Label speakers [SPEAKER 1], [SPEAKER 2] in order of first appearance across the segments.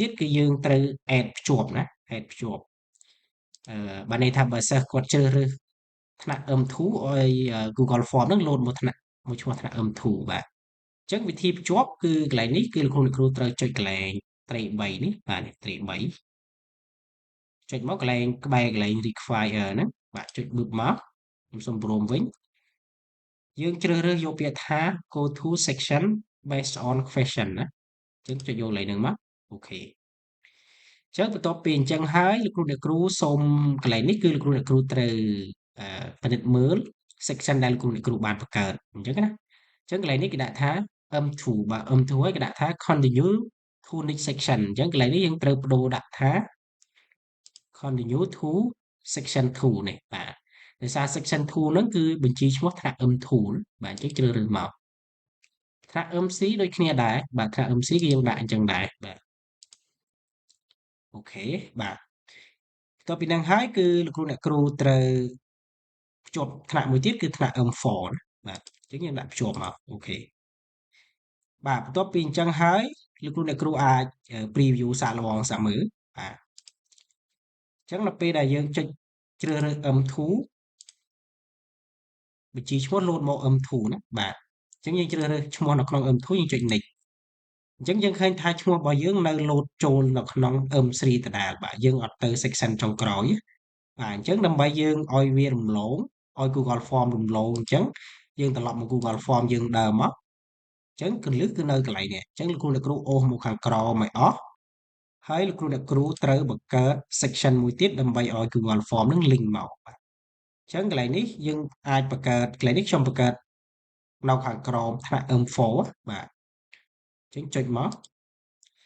[SPEAKER 1] ទៀតគឺយើងត្រូវ add ភ្ជាប់ណា add ភ្ជាប់បានន័យថាបើសិស្សគាត់ជ្រើសរើសថ្នាក់ M2 ឲ្យ Google Form ហ្នឹង load មកថ្នាក់មួយឈ្មោះថ្នាក់ M2 បាទអញ្ចឹងវិធីភ្ជាប់គឺកន្លែងនេះគឺលោកគ្រូត្រូវចុចកន្លែងត្រី3នេះបាទនេះត្រី3ចុចមកកន្លែងក្បែរកន្លែង require ហ្នឹងបាទចុច book មកខ្ញុំសូមព្រមវិញយើងជ្រើសរើសយកពាក្យថា go to section based on question ណាអញ្ចឹងចុចយកកន្លែងហ្នឹងមកអូខេអញ្ចឹងបន្ទាប់ពីអញ្ចឹងហើយលោកគ្រូសូមកន្លែងនេះគឺលោកគ្រូត្រូវពិនិត្យមើល section ដែលលោកគ្រូបានបង្កើតអញ្ចឹងណាអញ្ចឹងកន្លែងនេះគេដាក់ថា M2 បាទ M2 ហើយគេដាក់ថា continue to next section អញ្ចឹងកន្លែងនេះយើងត្រូវបដូរដាក់ថា continue to section 2នេះបាទដោយសារ section 2ហ្នឹងគឺបញ្ជីឈ្មោះថ្នាក់ M2 បាទអញ្ចឹងជ្រើសរើសមកថ្នាក់ MC ដូចគ្នាដែរបាទថ្នាក់ MC គឺយើងដាក់អញ្ចឹងដែរបាទអូខេបាទបន្ទាប់ពីហ្នឹងហើយគឺលោកអ្នកគ្រូត្រូវភ្ជាប់ថ្នាក់មួយទៀតគឺថ្នាក់ M4 ណាបាទអញ្ចឹងយើងដាក់ភ្ជាប់មកអូខេបាទបន្ទាប់ពីអញ្ចឹងហើយលោកអ្នកគ្រូអាច preview សាកល្បងសាកមើលបាទអញ្ចឹងដល់ពេលដែលយើងចុចជ្រើសរើស M2 បញ្ជីឈ្មោះ load មក M2 ណាបាទអញ្ចឹងយើងជ្រើសរើសឈ្មោះនៅក្នុង M2 យើងចុច next អញ្ចឹងយើងឃើញថាឈ្មោះរបស់យើងនៅ load ចូលនៅក្នុង M3 ដដែលបាទយើងអត់ទៅ section ចុងក្រោយបាទអញ្ចឹងដើម្បីយើងឲ្យវារំលងឲ្យ Google Form រំលងអញ្ចឹងយើងត្រឡប់មក Google Form យើងដើរមកអញ្ចឹងគន្លឹះគឺនៅកន្លែងនេះអញ្ចឹងលោកគ្រូអូសមកខាងក្រោមឲ្យអស់ហើយលោកគ្រូត្រូវបង្កើត section មួយទៀតដើម្បីឲ្យ Google Form នឹង link មកបាទអញ្ចឹងកន្លែងនេះយើងអាចបង្កើតកន្លែងនេះខ្ញុំបង្កើតនៅខាងក្រោមថ្នាក់ M4 បាទអញ្ចឹងចុចមក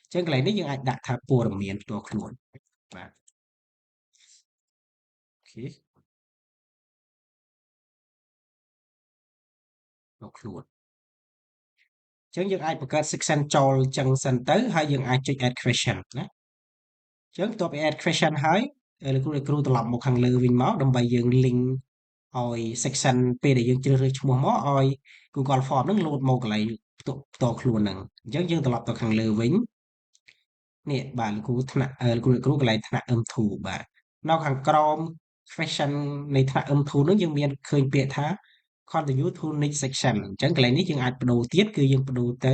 [SPEAKER 1] អញ្ចឹងកន្លែងនេះយើងអាចដាក់ថាព័ត៌មានផ្ទាល់ខ្លួនបាទអូខេផ្ទាល់ខ្លួនអញ្ចឹងយើងអាចបង្កើត section ចូលអញ្ចឹងសិនទៅហើយយើងអាចចុច add question ណាអញ្ចឹងបន្ទាប់ពី add question ហើយលោកគ្រូត្រឡប់មកខាងលើវិញមកដើម្បីយើង link ឲ្យ section ពេលដែលយើងជ្រើសរើសឈ្មោះមកឲ្យ Google Form ហ្នឹង load មកកន្លែងផ្ទាល់ខ្លួនហ្នឹងអញ្ចឹងយើងត្រឡប់ទៅខាងលើវិញនេះបាទលោកគ្រូថ្នាក់លោកគ្រូកន្លែងថ្នាក់ M2 បាទនៅខាងក្រោម question នៃថ្នាក់ M2 ហ្នឹងយើងមានឃើញពាក្យថា continue to next section អញ្ចឹងកន្លែងនេះយើងអាចបដូរទៀតគឺយើងបដូរទៅ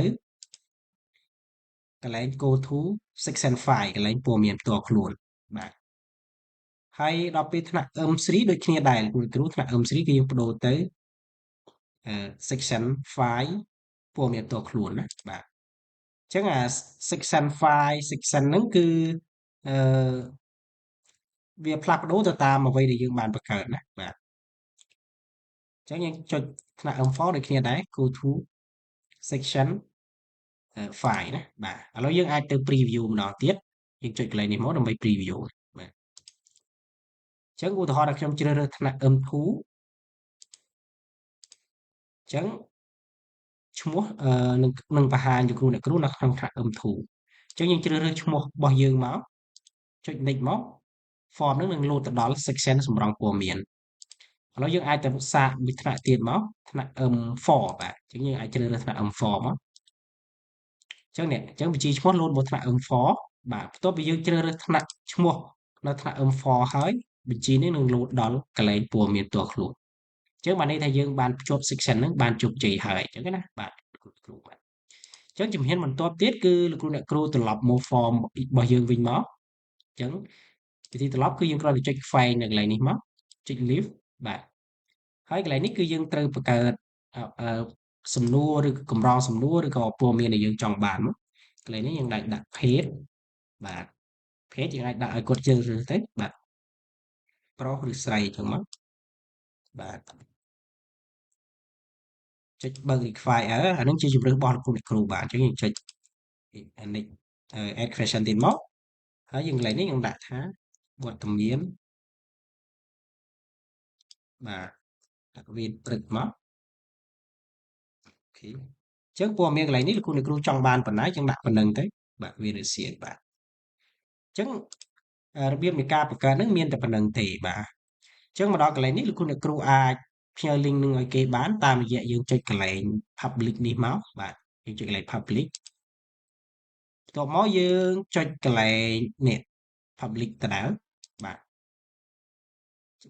[SPEAKER 1] កន្លែង go to section 5កន្លែងព័ត៌មានផ្ទាល់ខ្លួនបាទហើយដល់ពេលថ្នាក់ M3 ដូចគ្នាដែរលោកគ្រូថ្នាក់ M3 គឺយើងបដូរទៅsection 5ព័ត៌មានផ្ទាល់ខ្លួនណាបាទអញ្ចឹងអា section 5 section ហ្នឹងគឺអឺវាផ្លាស់ប្ដូរទៅតាមអ្វីដែលយើងបានបង្កើតណាបាទអញ្ចឹងយើងចុចថ្នាក់ M4 ដូចគ្នាដែរ go to section 5ណាបាទឥឡូវយើងអាចទៅ preview ម្ដងទៀតយើងចុចកន្លែងនេះមកដើម្បី preview បាទអញ្ចឹងឧទាហរណ៍ថាខ្ញុំជ្រើសរើសថ្នាក់ M2 អញ្ចឹងឈ្មោះនឹងបង្ហាញលោកគ្រូអ្នកគ្រូនៅក្នុងថ្នាក់ M2 អញ្ចឹងយើងជ្រើសរើសឈ្មោះរបស់យើងមកចុច next មក form ហ្នឹងនឹង load ទៅដល់ section សម្រង់ព័ត៌មានឥឡូវយើងអាចទៅសាកមួយថ្នាក់ទៀតមកថ្នាក់ M4 បាទអញ្ចឹងយើងអាចជ្រើសរើសថ្នាក់ M4 មកអញ្ចឹងនេះអញ្ចឹងបញ្ជីឈ្មោះ load មកថ្នាក់ M4 បាទបន្ទាប់ពីយើងជ្រើសរើសថ្នាក់ឈ្មោះនៅថ្នាក់ M4 ហើយបញ្ជីនេះនឹង load ដល់កន្លែងព័ត៌មានផ្ទាល់ខ្លួនអញ្ចឹងបានន័យថាយើងបានភ្ជាប់ section ហ្នឹងបានជោគជ័យហើយអញ្ចឹងណាបាទគ្រូបាទអញ្ចឹងជំហានបន្ទាប់ទៀតគឺលោកគ្រូអ្នកគ្រូត្រឡប់មក form របស់យើងវិញមកអញ្ចឹងវិធីត្រឡប់គឺយើងគ្រាន់តែចុចខ្វែងនៅកន្លែងនេះមកចុច leave បាទហើយកន្លែងនេះគឺយើងត្រូវបង្កើតសំណួរឬកម្រងសំណួរឬក៏ព័ត៌មានដែលយើងចង់បានមកកន្លែងនេះយើងដាក់ page បាទ page យើងអាចដាក់ឲ្យគាត់ជ្រើសរើសទៅបាទប្រុសឬស្រីចឹងមកបាទចុចបើក require អានឹងជាជម្រើសរបស់លោកគ្រូបាទអញ្ចឹងយើងចុច add question ទៀតមកហើយយើងកន្លែងនេះយើងដាក់ថាវត្តមានបាទដាក់វាព្រឹកមកអូខេអញ្ចឹងព័ត៌មានកន្លែងនេះលោកគ្រូចង់បានប៉ុណ្ណាយើងដាក់ប៉ុណ្្នឹងទៅបាទវារៀសៀនបាទអញ្ចឹងរបៀបនៃការបង្កើតហ្នឹងមានតែប៉ុណ្្នឹងទេបាទអញ្ចឹងមកដល់កន្លែងនេះលោកគ្រូអាចផ្ញើ link នឹងឲ្យគេបានតាមរយៈយើងចុចកន្លែង public នេះមកបាទយើងចុចកន្លែង public បន្ទាប់មកយើងចុចកន្លែងនេះ public ដដែលបាទ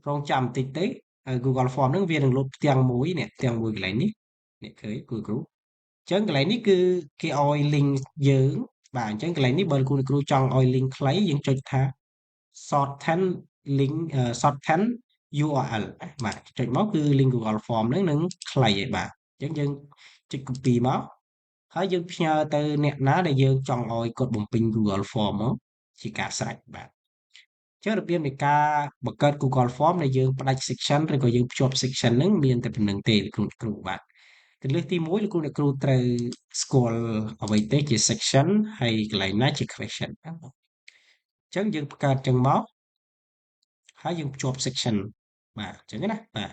[SPEAKER 1] រងចាំបន្តិចទៅហើយ Google Form ហ្នឹងវានឹងលោតផ្ទាំងមួយកន្លែងនេះនេះឃើញ Google អញ្ចឹងកន្លែងនេះគឺគេឲ្យ link យើងបាទអញ្ចឹងកន្លែងនេះបើលោកគ្រូចង់ឲ្យ link ខ្លីយើងចុចថា shorten link shorten URL បាទចុចមកគឺ link Google Form ហ្នឹងនឹងខ្លីហើយបាទអញ្ចឹងយើងចុច copy មកហើយយើងផ្ញើទៅអ្នកណាដែលយើងចង់ឲ្យគាត់បំពេញ Google Form មកជាការស្រេចបាទអញ្ចឹងរបៀបនៃការបង្កើត Google Form ដែលយើងផ្ដាច់ section ឬក៏យើងភ្ជាប់ section ហ្នឹងមានតែប៉ុណ្្នឹងទេលោកគ្រូបាទគន្លឹះទី1លោកគ្រូត្រូវស្គាល់អ្វីទេជា section ហើយកន្លែងណាជា question អញ្ចឹងយើងបង្កើតចឹងមកហើយយើងភ្ជាប់ section បាទអញ្ចឹងណាបាទ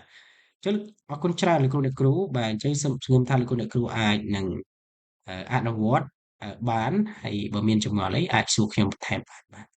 [SPEAKER 1] អញ្ចឹងអរគុណច្រើនលោកគ្រូបាទអញ្ចឹងសូមជំនុំថាលោកគ្រូអាចនឹងអនុវត្តបានហើយបើមានចម្ងល់អីអាចសួរខ្ញុំបន្ថែមបានបាទ